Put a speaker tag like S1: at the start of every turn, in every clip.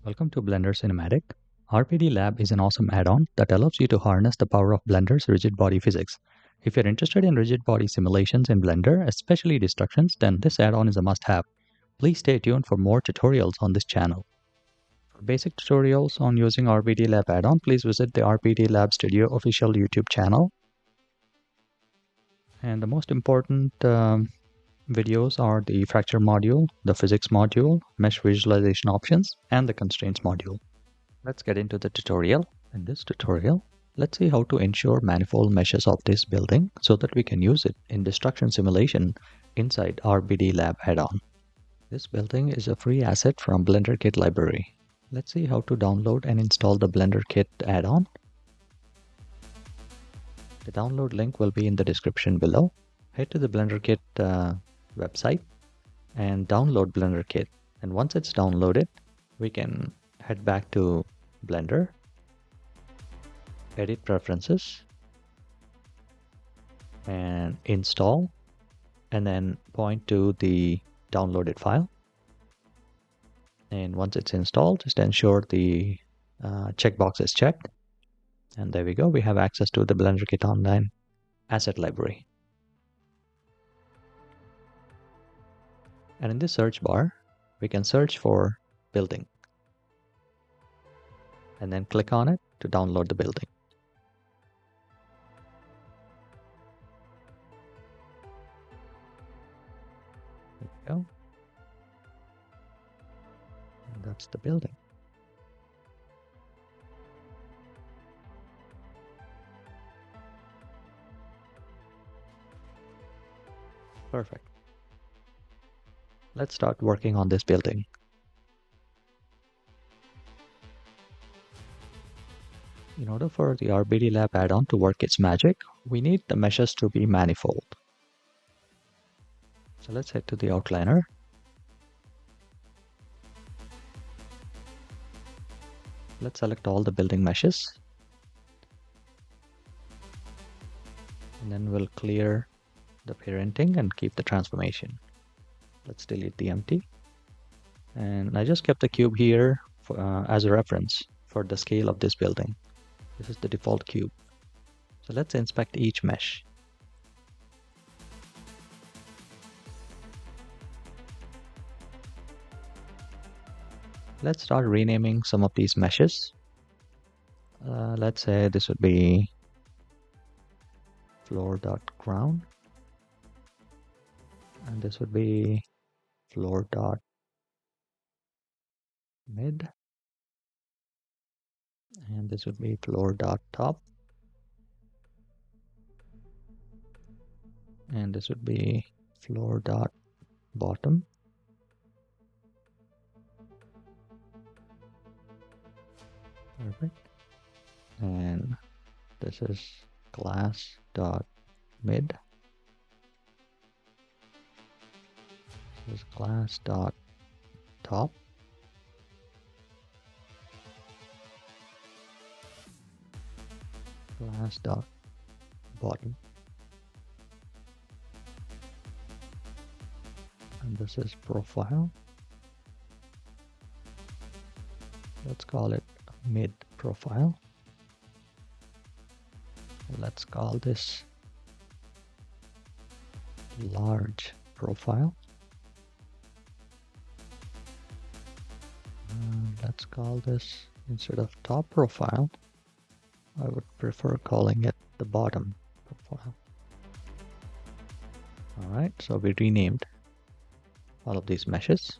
S1: Welcome to Blender Cinematic. RBDLab is an awesome add-on that allows you to harness the power of Blender's rigid body physics. If you're interested in rigid body simulations in Blender, especially destructions, then this add-on is a must-have. Please stay tuned for more tutorials on this channel. For basic tutorials on using RBDLab add-on, please visit the RBDLab Studio official YouTube channel. And the most important videos are the fracture module, the physics module, mesh visualization options, and the constraints module. Let's get into the tutorial. In this tutorial, let's see how to ensure manifold meshes of this building so that we can use it in destruction simulation inside RBDLab add-on. This building is a free asset from BlenderKit library. Let's see how to download and install the BlenderKit add-on. The download link will be in the description below. Head to the BlenderKit website and download BlenderKit. And once it's downloaded, we can head back to Blender, edit preferences, and install, and then point to the downloaded file. And once it's installed, just ensure the checkbox is checked. And there we go. We have access to the BlenderKit Online asset library. And in this search bar, we can search for building and then click on it to download the building. There we go. And that's the building. Perfect. Let's start working on this building. In order for the RBDLab add-on to work its magic, we need the meshes to be manifold. So let's head to the outliner. Let's select all the building meshes. And then we'll clear the parenting and keep the transformation. Let's delete the empty. And I just kept the cube here for, as a reference for the scale of this building. This is the default cube. So let's inspect each mesh. Let's start renaming some of these meshes. Let's say this would be floor.ground. And this would be floor.mid. And this would be floor.top. And this would be floor.bottom. Perfect. And this is glass.mid. This is glass.top. Glass.bottom. And this is profile. Let's call it mid profile. Let's call this large profile. Let's call this, instead of top profile, I would prefer calling it the bottom profile. Alright, so we renamed all of these meshes.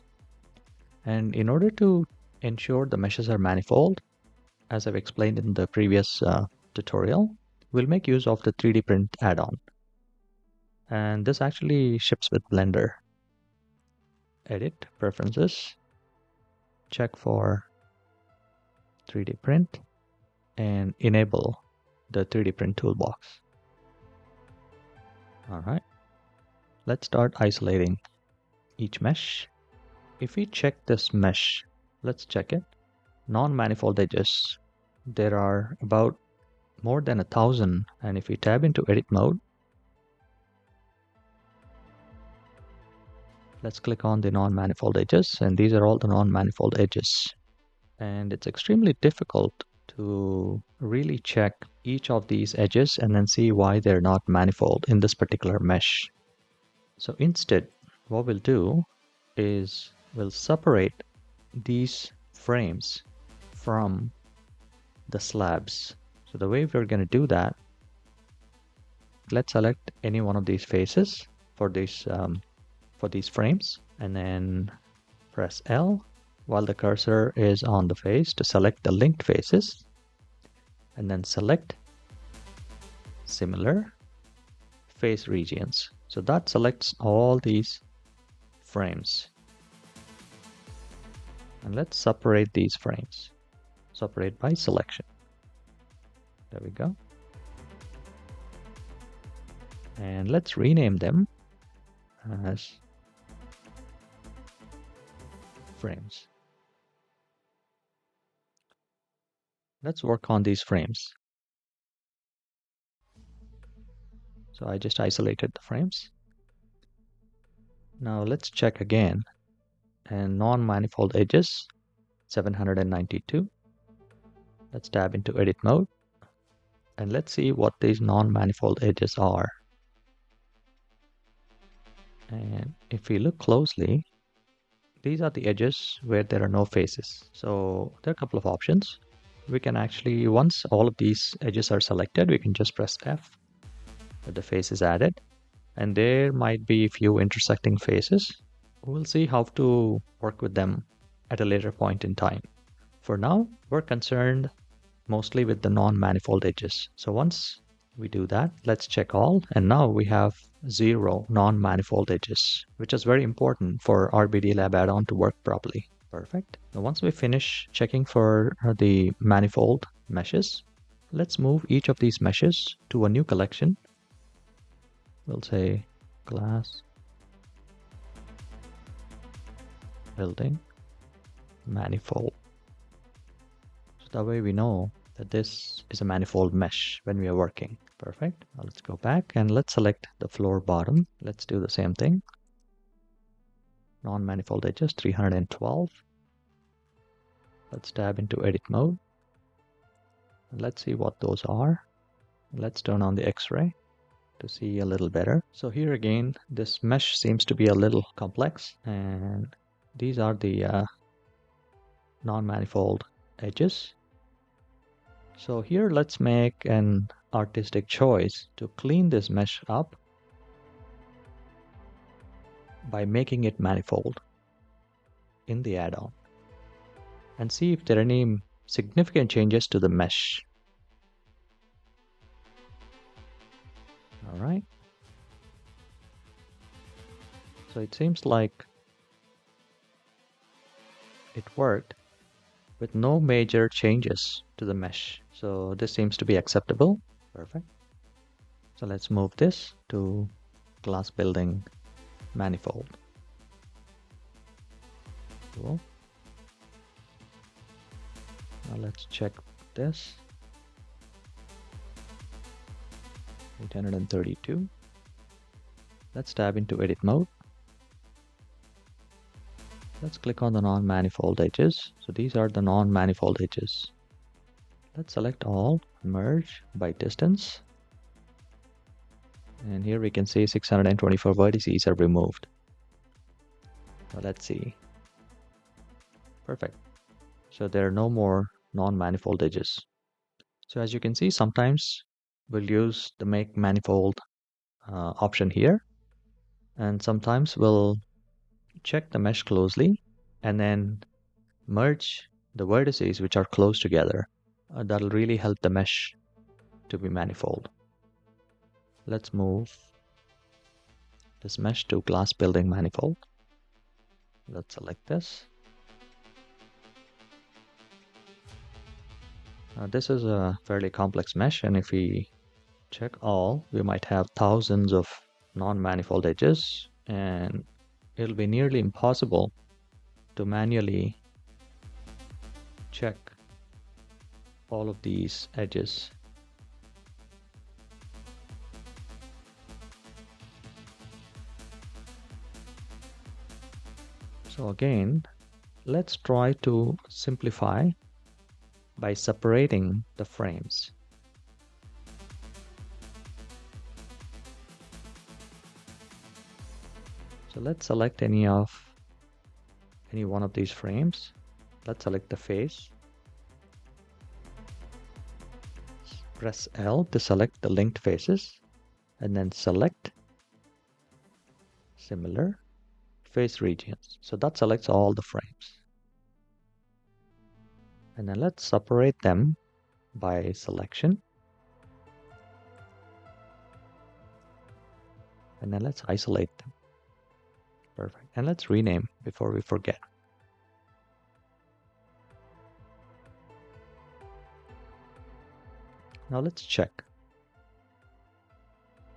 S1: And in order to ensure the meshes are manifold, as I've explained in the previous tutorial, we'll make use of the 3D print add-on. And this actually ships with Blender. Edit, preferences, check for 3D print, and enable the 3D print toolbox. Alright, let's start isolating each mesh. If we check this mesh, let's check it. Non-manifold edges, there are about more than 1,000, and if we tab into edit mode, let's click on the non-manifold edges, and these are all the non-manifold edges. And it's extremely difficult to really check each of these edges and then see why they're not manifold in this particular mesh. So instead, what we'll do is we'll separate these frames from the slabs. So the way we're going to do that, let's select any one of these faces for these frames, and then press L while the cursor is on the face to select the linked faces, and then select similar face regions. So that selects all these frames. And let's separate these frames. Separate by selection. There we go. And let's rename them as frames. Let's work on these frames. So I just isolated the frames. Now let's check again. And non-manifold edges, 792. Let's tab into edit mode. And let's see what these non-manifold edges are. And if we look closely, these are the edges where there are no faces. So there are a couple of options. We can actually, once all of these edges are selected, we can just press F with the face is added. And there might be a few intersecting faces. We'll see how to work with them at a later point in time. For now, we're concerned mostly with the non-manifold edges. So once we do that, let's check all. And now we have 0 non-manifold edges, which is very important for RBDLab add-on to work properly. Perfect. Now once we finish checking for the manifold meshes, let's move each of these meshes to a new collection. We'll say glass building manifold. So that way we know that this is a manifold mesh when we are working. Perfect. Now let's go back and let's select the floor bottom. Let's do the same thing. Non-manifold edges 312. Let's tab into edit mode. Let's see what those are. Let's turn on the X-ray to see a little better. So here again, this mesh seems to be a little complex, and these are the non-manifold edges. So here let's make an artistic choice to clean this mesh up by making it manifold in the add-on and see if there are any significant changes to the mesh. All right. So it seems like it worked with no major changes to the mesh. So this seems to be acceptable. Perfect. So let's move this to glass building manifold. Cool. Now let's check this. 832. Let's tab into edit mode. Let's click on the non-manifold edges. So these are the non-manifold edges. Let's select all, merge by distance. And here we can see 624 vertices are removed. Now let's see. Perfect. So there are no more non-manifold edges. So as you can see, sometimes we'll use the make manifold option here. And sometimes we'll check the mesh closely and then merge the vertices which are close together. That'll really help the mesh to be manifold. Let's move this mesh to glass building manifold. Let's select this. This is a fairly complex mesh, and if we check all, we might have thousands of non-manifold edges, and it'll be nearly impossible to manually check all of these edges. So again, let's try to simplify by separating the frames. So let's select any one of these frames. Let's select the face. Press L to select the linked faces, and then select similar face regions. So that selects all the frames. And then let's separate them by selection. And then let's isolate them. Perfect. And let's rename before we forget. Now let's check.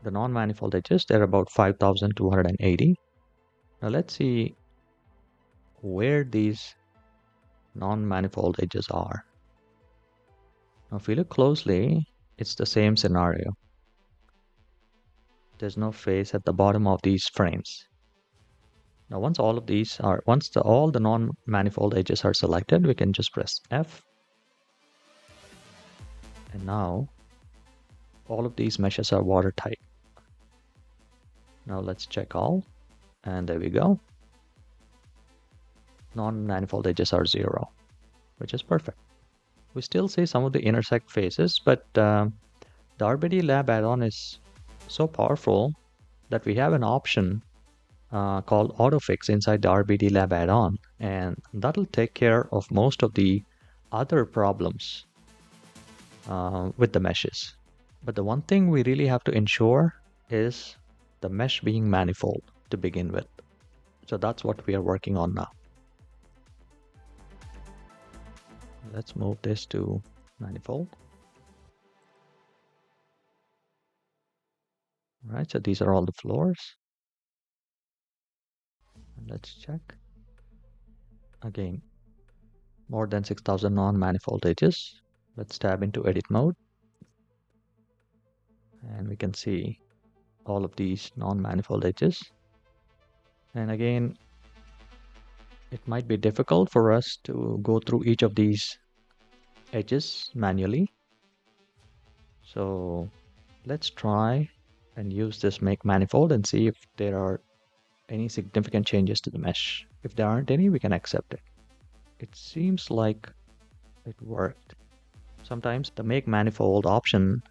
S1: The non-manifold edges, they're about 5,280. Now let's see where these non-manifold edges are. Now if we look closely, it's the same scenario. There's no face at the bottom of these frames. Now once all the non-manifold edges are selected, we can just press F. And now all of these meshes are watertight. Now let's check all, and there we go. Non-manifold edges are 0, which is perfect. We still see some of the intersect faces, but the RBDLab add-on is so powerful that we have an option called autofix inside the RBDLab add-on, and that'll take care of most of the other problems with the meshes. But the one thing we really have to ensure is the mesh being manifold to begin with. So that's what we are working on now. Let's move this to manifold. All right, so these are all the floors. And let's check. Again, more than 6,000 non-manifold edges. Let's tab into edit mode. And we can see all of these non-manifold edges. And again, it might be difficult for us to go through each of these edges manually. So let's try and use this make manifold and see if there are any significant changes to the mesh. If there aren't any, we can accept it. It seems like it worked. Sometimes the make manifold option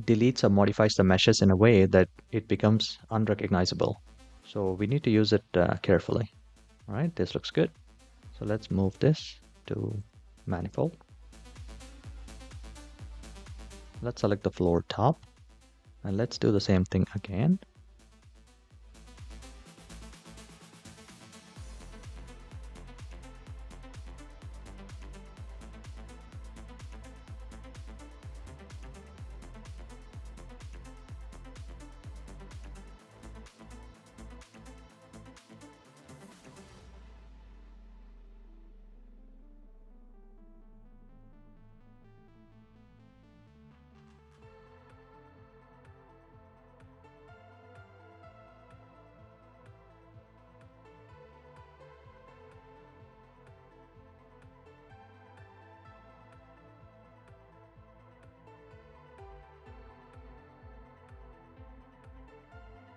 S1: deletes or modifies the meshes in a way that it becomes unrecognizable. So we need to use it carefully. All right, this looks good. So let's move this to manifold. Let's select the floor top, and let's do the same thing again.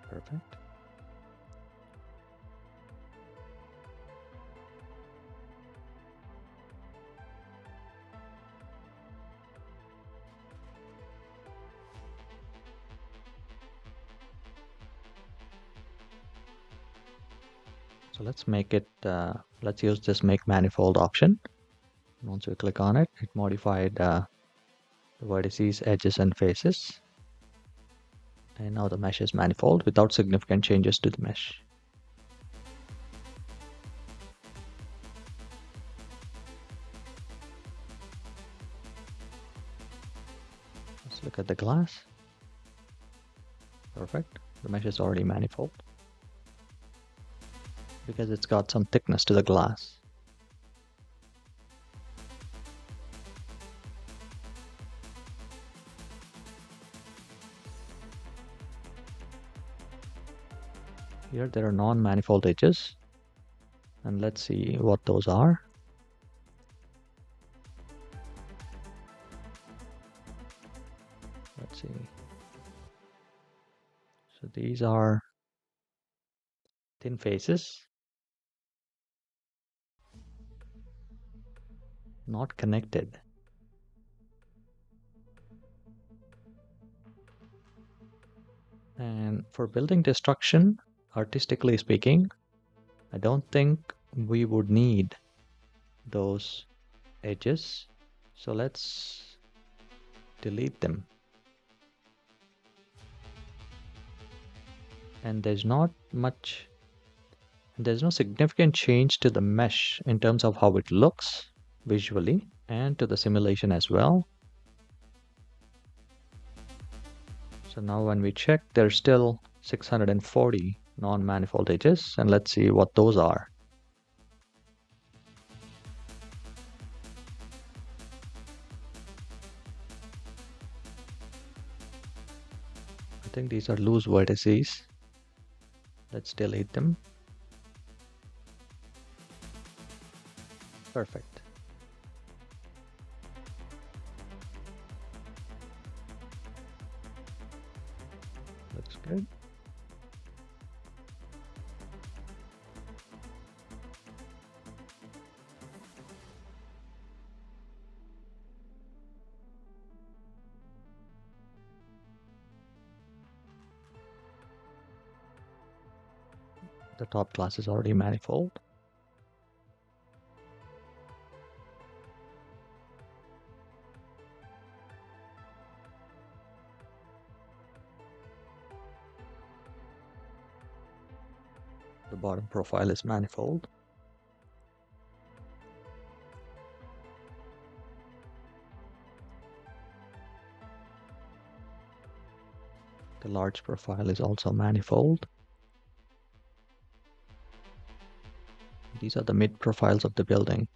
S1: Perfect. So let's make it, let's use this make manifold option. Once we click on it, it modified the vertices, edges, and faces. And now the mesh is manifold without significant changes to the mesh. Let's look at the glass. Perfect. The mesh is already manifold because it's got some thickness to the glass. Here there are non-manifold edges. And let's see what those are. Let's see. So these are thin faces, not connected. And for building destruction, artistically speaking, I don't think we would need those edges. So let's delete them. And there's no significant change to the mesh in terms of how it looks visually and to the simulation as well. So now when we check, there's still 640 non-manifold edges, and let's see what those are. I think these are loose vertices. Let's delete them. Perfect. Looks good. The top class is already manifold. The bottom profile is manifold. The large profile is also manifold. These are the mid profiles of the building.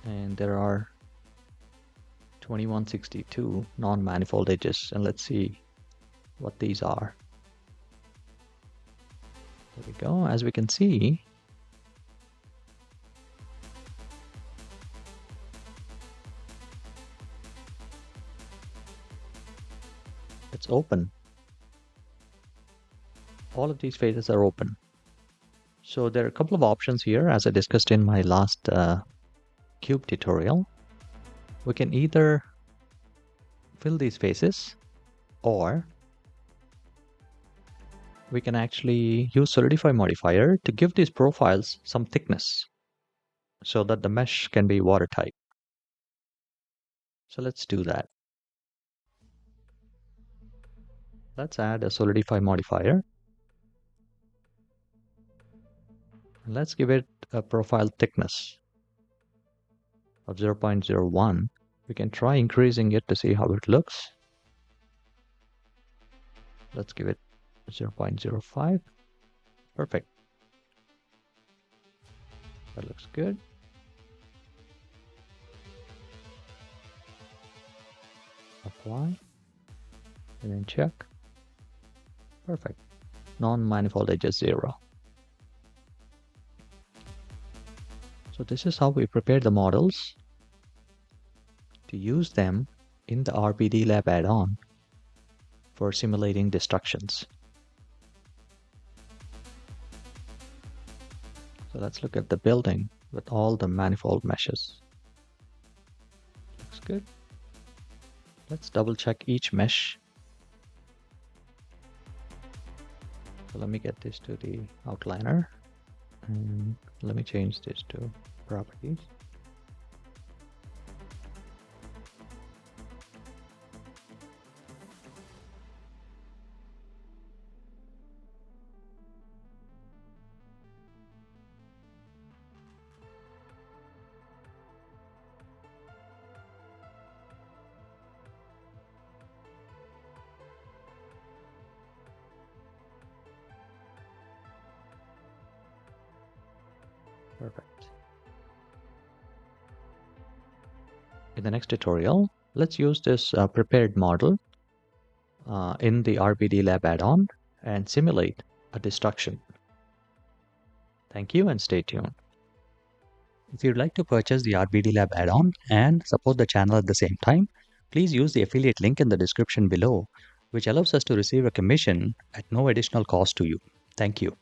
S1: And there are 2162 non-manifold edges, and let's see what these are. There we go. As we can see, it's open. All of these faces are open. So there are a couple of options here, as I discussed in my last cube tutorial. We can either fill these faces, or we can actually use solidify modifier to give these profiles some thickness so that the mesh can be watertight. So let's do that. Let's add a solidify modifier. Let's give it a profile thickness of 0.01. We can try increasing it to see how it looks. Let's give it 0.05. Perfect. That looks good. Apply. And then check. Perfect. Non-manifold edges 0. So this is how we prepare the models to use them in the RBDLab add-on for simulating destructions. So let's look at the building with all the manifold meshes. Looks good. Let's double check each mesh. So let me get this to the outliner, and let me change this to properties. Perfect. In the next tutorial, let's use this prepared model in the RBDLab add-on and simulate a destruction. Thank you and stay tuned. If you'd like to purchase the RBDLab add-on and support the channel at the same time, please use the affiliate link in the description below, which allows us to receive a commission at no additional cost to you. Thank you.